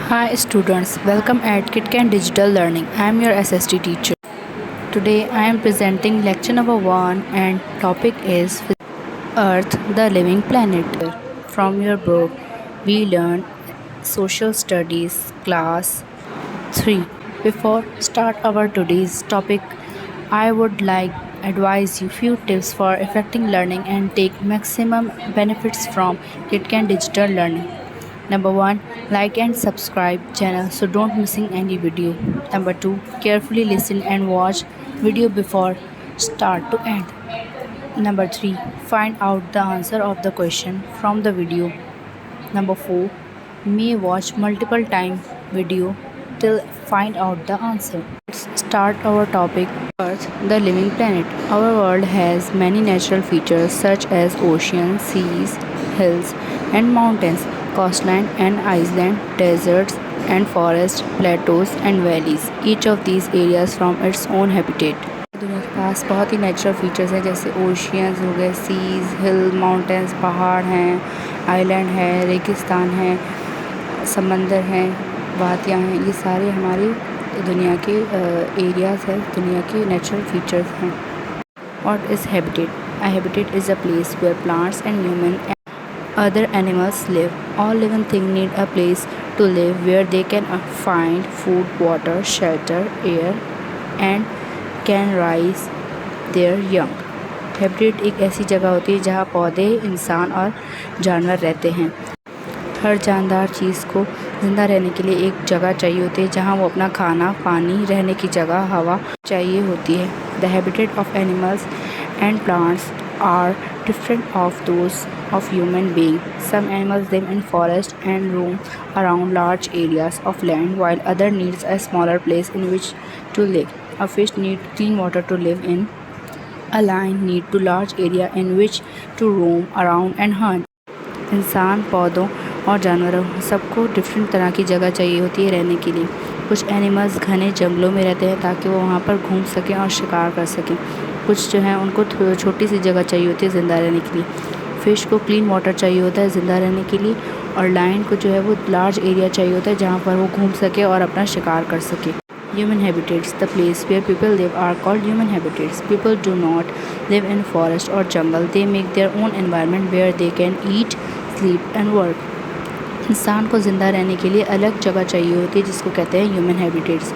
Hi students, welcome at KitKat Digital Learning. I am your SST teacher. Today I am presenting lecture number 1 and topic is Earth, the living planet. From your book, we learn Social Studies class 3. Before start our today's topic, I would like advise you few tips for effective learning and take maximum benefits from KitKat Digital Learning. Number 1, like and subscribe channel so don't missing any video. Number 2, carefully listen and watch video before start to end. Number 3, find out the answer of the question from the video. Number 4, may watch multiple time video till find out the answer. Let's start our topic. Earth, the living planet. Our world has many natural features such as oceans, seas, hills and mountains, coastline and island, deserts and forests, plateaus and valleys. Each of these areas from its own habitat. दुनिया के पास बहुत ही natural features हैं जैसे oceans हो गए, seize, हिल, mountains, पहाड़ हैं, island है, रेगिस्तान है, समंदर हैं, वादियाँ हैं। ये सारे हमारी दुनिया के एरियाज़ हैं, दुनिया के नेचुरल फीचर्स हैं। What is habitat? A habitat is a place where plants and human and other animals live. All living things need a place to live where they can find food, water, shelter, air and can rise there young. Habitat एक ऐसी जगह होती है जहाँ पौधे, इंसान और जानवर रहते हैं। हर जानदार चीज़ को ज़िंदा रहने के लिए एक जगह चाहिए होती है जहाँ वो अपना खाना, पानी, रहने की जगह, हवा चाहिए होती है। The habitat of animals and plants are different of those of human being. Some animals live in forest and roam around large areas of land while other needs a smaller place in which to live. A fish need clean water to live in. A lion need to large area in which to roam around and hunt. इंसान, पौधों और जानवरों सबको different तरह की जगह चाहिए होती है रहने के लिए। कुछ एनिमल्स घने जंगलों में रहते हैं ताकि वो वहाँ पर घूम सकें और शिकार कर सकें। कुछ जो है उनको छोटी सी जगह चाहिए होती है ज़िंदा रहने के लिए। फ़िश को क्लीन वाटर चाहिए होता है ज़िंदा रहने के लिए और लायन को जो है वो लार्ज एरिया चाहिए होता है जहाँ पर वो घूम सके और अपना शिकार कर सके। Human habitats, the place where people live, are called human habitats. People do not live in forest or jungle. They make their own environment where they can eat, sleep and work. इंसान को ज़िंदा रहने के लिए अलग जगह चाहिए होती है जिसको कहते हैं ह्यूमन हैबिटेट्स।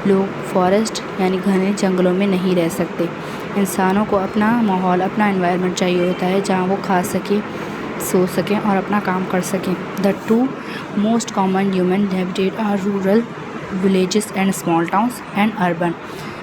लोग फॉरेस्ट यानी घने जंगलों में नहीं रह सकते। इंसानों को अपना माहौल, अपना एनवायरनमेंट चाहिए होता है जहाँ वो खा सकें, सो सकें और अपना काम कर सकें। The two most common human habitat are rural villages and small towns and urban.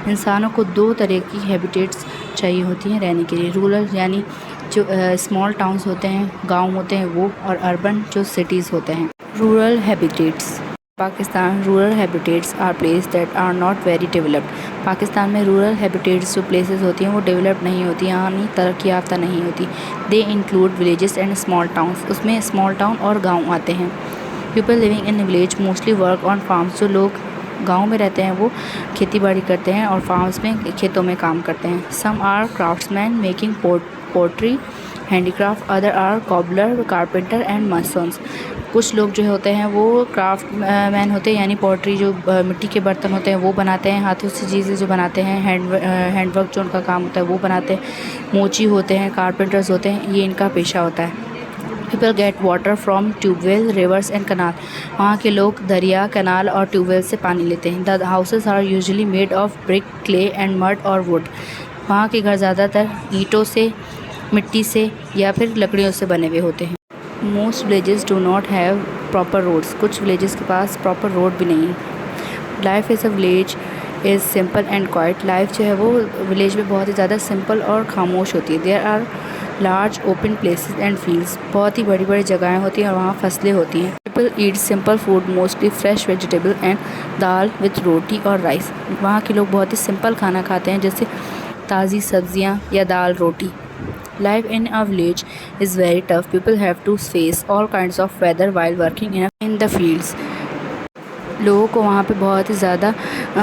इंसानों को दो तरह की हैबिटेट्स चाहिए होती हैं रहने के लिए। रूरल यानी जो स्मॉल टाउन्स होते हैं, गांव होते हैं वो, और अर्बन जो सिटीज़ होते हैं। Rural habitats. Pakistan rural habitats are place that are not very developed. Pakistan में रूरल हैबिटेट्स जो प्लेसेस होती हैं वो डेवलप नहीं होती, यानी तरक्की याफ्ता नहीं होती। They include villages and small towns. उसमें स्मॉल टाउन और गाँव आते हैं। People living in village mostly work on farms. जो लोग गांव में रहते हैं वो खेती बाड़ी करते हैं और फार्म्स में, खेतों में काम करते हैं। Some are craftsman making pottery handicraft, other are cobbler, carpenter and masons. कुछ लोग जो होते हैं वो क्राफ्ट मैन होते हैं यानी पोट्री, जो मिट्टी के बर्तन होते हैं वो बनाते हैं, हाथों से चीज़ें जो बनाते हैं, हैंडवर्क जो उनका काम होता है वो बनाते हैं। मोची होते हैं, कारपेंटर्स होते हैं, ये इनका पेशा होता है। People get water from tubewell, rivers and canal. वहाँ के लोग दरिया, कनाल और ट्यूबवेल से पानी लेते हैं। The houses are usually made of brick, clay and mud और वुड। वहाँ के घर ज़्यादातर ईंटों से, मिट्टी से या फिर लकड़ियों से बने हुए होते हैं। Most villages do not have proper roads. कुछ विलेजेस के पास प्रॉपर रोड भी नहीं है। Life is a village is simple and quiet. Life जो है वो विलेज में बहुत ही ज़्यादा सिंपल और खामोश होती है। There are large open places and fields. बहुत ही बड़ी बड़ी जगहें होती हैं और वहाँ फसलें होती हैं। People eat simple food, mostly fresh vegetable and dal with roti और राइस। वहाँ के लोग बहुत ही सिंपल खाना खाते हैं जैसे ताज़ी सब्जियाँ या दाल रोटी। Life in a village is very tough. People have to face all kinds of weather while working in the fields. लोगों को वहाँ पे बहुत ही ज़्यादा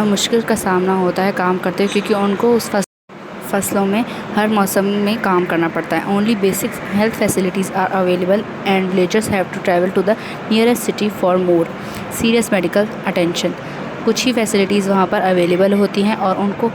मुश्किल का सामना होता है काम करते हुए क्योंकि उनको उस फसलों में हर मौसम में काम करना पड़ता है। Only basic health facilities are available and villagers have to travel to the nearest city for more serious medical attention. कुछ ही फैसिलिटीज़ वहाँ पर अवेलेबल होती हैं और उनको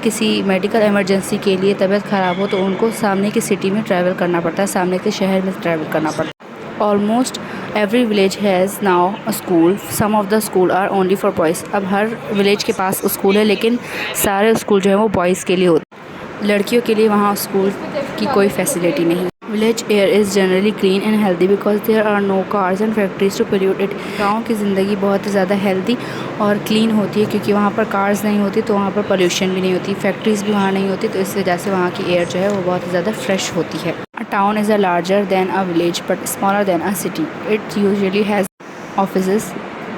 किसी मेडिकल इमरजेंसी के लिए तबीयत ख़राब हो तो उनको सामने की सिटी में ट्रैवल करना पड़ता है, सामने के शहर में ट्रैवल करना पड़ता है। Almost every village has now a school, some of the school are only for boys. अब हर विलेज के पास स्कूल है, लेकिन सारे स्कूल जो है वो बॉयज़ के लिए होते हैं, लड़कियों के लिए वहाँ स्कूल की कोई फैसिलिटी नहीं। Village air is generally clean and healthy because there are no cars and factories to pollute it. गाँव की ज़िंदगी बहुत ही ज़्यादा हेल्दी और क्लीन होती है क्योंकि वहाँ पर कार्स नहीं होती, तो वहाँ पर पोल्यूशन भी नहीं होती, फैक्ट्रीज़ भी वहाँ नहीं होती, तो इस वजह से वहाँ की एयर जो है वो बहुत ही ज़्यादा फ्रेश होती है। अ town is a larger than a village but smaller than a city. It usually has offices,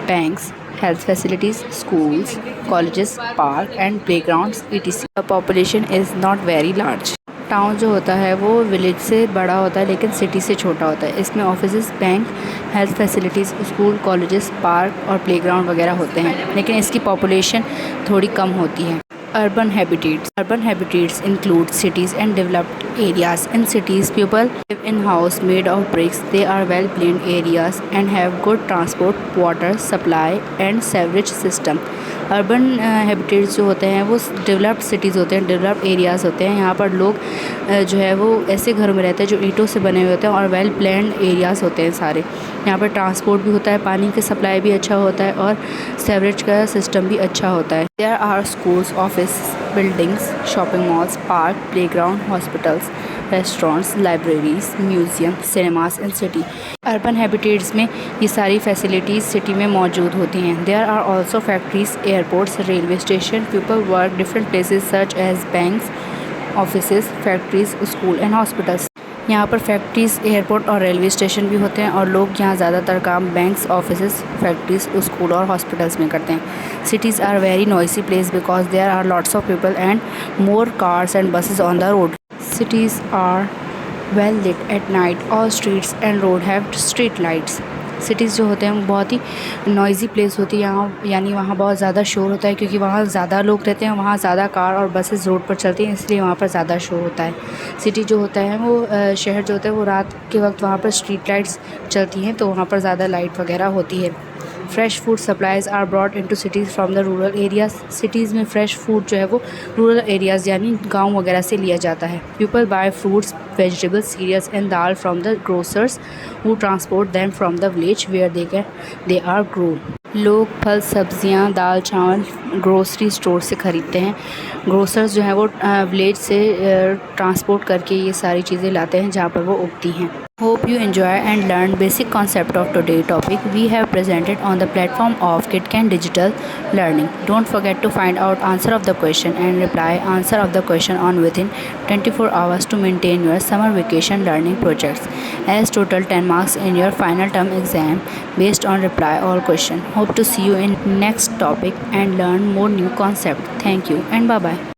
banks, health facilities, schools, colleges, park and playgrounds etc. The population is not very large. Town जो होता है वो village से बड़ा होता है लेकिन city से छोटा होता है। इसमें offices, bank, health facilities, school, colleges, park और प्लेग्राउंड वगैरह होते हैं, लेकिन इसकी पॉपुलेशन थोड़ी कम होती है। Urban habitats include cities and developed areas. In cities, people live in houses made of bricks. They are well-planned areas and have good transport, water supply and sewerage system. Urban habitats जो होते हैं वो developed cities होते हैं, developed areas होते हैं। यहाँ पर लोग जो है वो ऐसे घरों में रहते हैं जो ईंटों से बने हुए होते हैं और वेल प्लान्ड एरियाज़ होते हैं सारे। यहाँ पर ट्रांसपोर्ट भी होता है, पानी की सप्लाई भी अच्छा होता है और सेवरेज का सिस्टम भी अच्छा होता है। There are schools, office buildings, shopping malls, park, playground, hospitals, restaurants, libraries, museum, cinemas in city. Urban habitats में ये सारी फैसिलिटीज़ सिटी में मौजूद होती हैं। There are also factories, airports, railway station, people work different places such as banks, offices, factories, school and hospitals. यहाँ पर factories, airport और रेलवे स्टेशन भी होते हैं और लोग यहाँ ज़्यादातर काम बैंक्स, ऑफिसेज, फैक्ट्रीज, स्कूल और हॉस्पिटल्स में करते हैं। Cities are very noisy place because there are lots of people and more cars and buses on the road. Cities are well lit at night. All streets and road have street lights. Cities जो होते हैं वो बहुत ही noisy place होती है यहाँ, यानी वहाँ बहुत ज़्यादा शोर होता है क्योंकि वहाँ ज़्यादा लोग रहते हैं, वहाँ ज़्यादा कार और बसेस रोड पर चलती हैं, इसलिए वहाँ पर ज़्यादा शोर होता है। सिटी जो होता है वो शहर जो होता है वो रात के वक्त वहाँ पर स्ट्रीट लाइट्स चलती हैं, तो वहाँ पर ज़्यादा लाइट वगैरह होती है। Fresh food supplies are brought into cities from the rural areas. Cities में फ्रेश फूड जो है वो रूरल एरियाज़ यानी गांव वगैरह से लिया जाता है। People buy fruits, vegetables, cereals and dal from the grocers who transport them from the village where they are grown. लोग फल, सब्जियां, दाल, चावल ग्रोसरी स्टोर से ख़रीदते हैं। ग्रोसर्स जो हैं वो विलेज से ट्रांसपोर्ट करके ये सारी चीज़ें लाते हैं जहाँ पर वो उगती हैं। Hope you enjoy and learn basic concept of today's topic we have presented on the platform of KidCan Digital Learning. Don't forget to find out answer of the question and reply answer of the question on within 24 hours to maintain your summer vacation learning projects as total 10 marks in your final term exam based on reply all question. Hope to see you in next topic and learn more new concept. Thank you and bye bye.